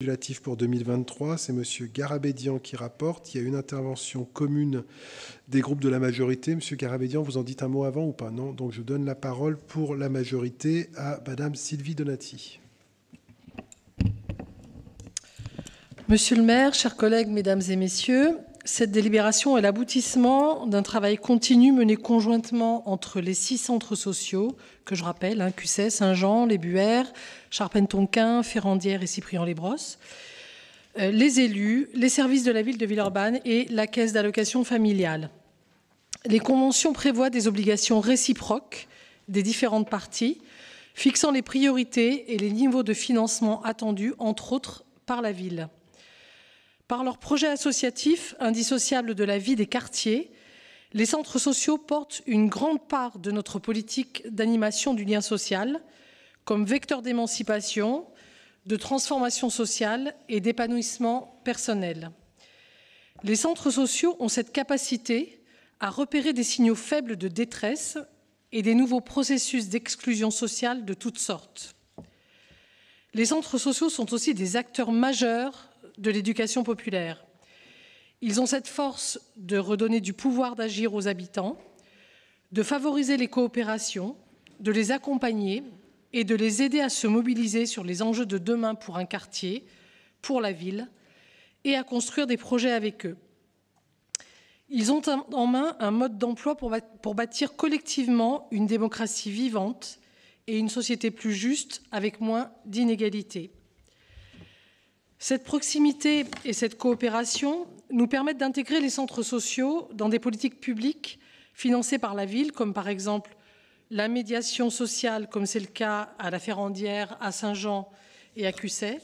Législatif pour 2023, c'est M. Garabédian qui rapporte. Il y a une intervention commune des groupes de la majorité. M. Garabédian, vous en dites un mot avant ou pas? Non. Donc je donne la parole pour la majorité à Mme Sylvie Donati. Monsieur le maire, chers collègues, mesdames et messieurs, cette délibération est l'aboutissement d'un travail continu mené conjointement entre les 6 centres sociaux, que je rappelle, Cusset, Saint-Jean, Les Buères, Charpennes-Tonquin, Ferrandières et Cyprien-les-Brosses, les élus, les services de la ville de Villeurbanne et la caisse d'allocation familiale. Les conventions prévoient des obligations réciproques des différentes parties, fixant les priorités et les niveaux de financement attendus, entre autres, par la ville. Par leur projet associatif, indissociable de la vie des quartiers, les centres sociaux portent une grande part de notre politique d'animation du lien social, comme vecteur d'émancipation, de transformation sociale et d'épanouissement personnel. Les centres sociaux ont cette capacité à repérer des signaux faibles de détresse et des nouveaux processus d'exclusion sociale de toutes sortes. Les centres sociaux sont aussi des acteurs majeurs de l'éducation populaire. Ils ont cette force de redonner du pouvoir d'agir aux habitants, de favoriser les coopérations, de les accompagner et de les aider à se mobiliser sur les enjeux de demain pour un quartier, pour la ville, et à construire des projets avec eux. Ils ont en main un mode d'emploi pour bâtir collectivement une démocratie vivante et une société plus juste avec moins d'inégalités. Cette proximité et cette coopération nous permettent d'intégrer les centres sociaux dans des politiques publiques financées par la ville, comme par exemple la médiation sociale, comme c'est le cas à la Ferrandière, à Saint-Jean et à Cusset,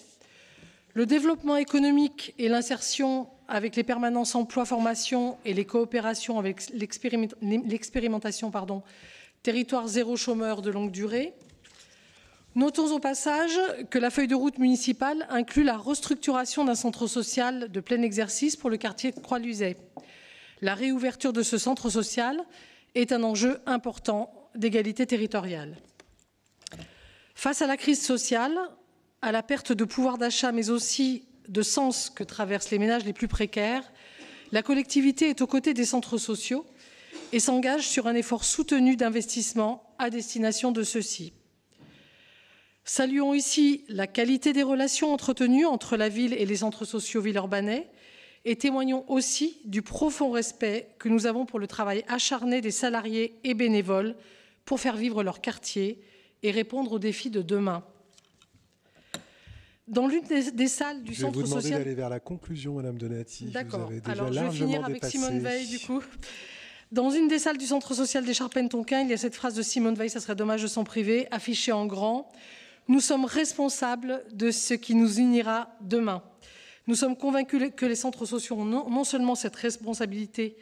le développement économique et l'insertion avec les permanences emploi-formation et les coopérations avec l'expérimentation territoire zéro chômeur de longue durée. Notons au passage que la feuille de route municipale inclut la restructuration d'un centre social de plein exercice pour le quartier de Croix-Luzet. La réouverture de ce centre social est un enjeu important d'égalité territoriale. Face à la crise sociale, à la perte de pouvoir d'achat, mais aussi de sens que traversent les ménages les plus précaires, la collectivité est aux côtés des centres sociaux et s'engage sur un effort soutenu d'investissement à destination de ceux-ci. Saluons ici la qualité des relations entretenues entre la ville et les centres sociaux villeurbanais et témoignons aussi du profond respect que nous avons pour le travail acharné des salariés et bénévoles pour faire vivre leur quartier et répondre aux défis de demain. Dans l'une des salles du centre social... Je vais vous demander d'aller vers la conclusion, Madame Donati. D'accord. Alors, je vais finir avec Simone Veil, du coup. Dans une des salles du centre social des Charpennes-Tonquin, il y a cette phrase de Simone Veil, ça serait dommage de s'en priver, affichée en grand. Nous sommes responsables de ce qui nous unira demain. Nous sommes convaincus que les centres sociaux ont non seulement cette responsabilité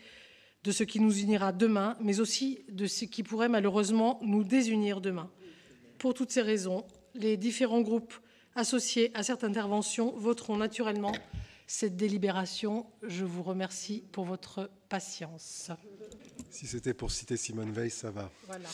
de ce qui nous unira demain, mais aussi de ce qui pourrait malheureusement nous désunir demain. Pour toutes ces raisons, les différents groupes associés à cette intervention voteront naturellement cette délibération. Je vous remercie pour votre patience. Si c'était pour citer Simone Veil, ça va. Voilà.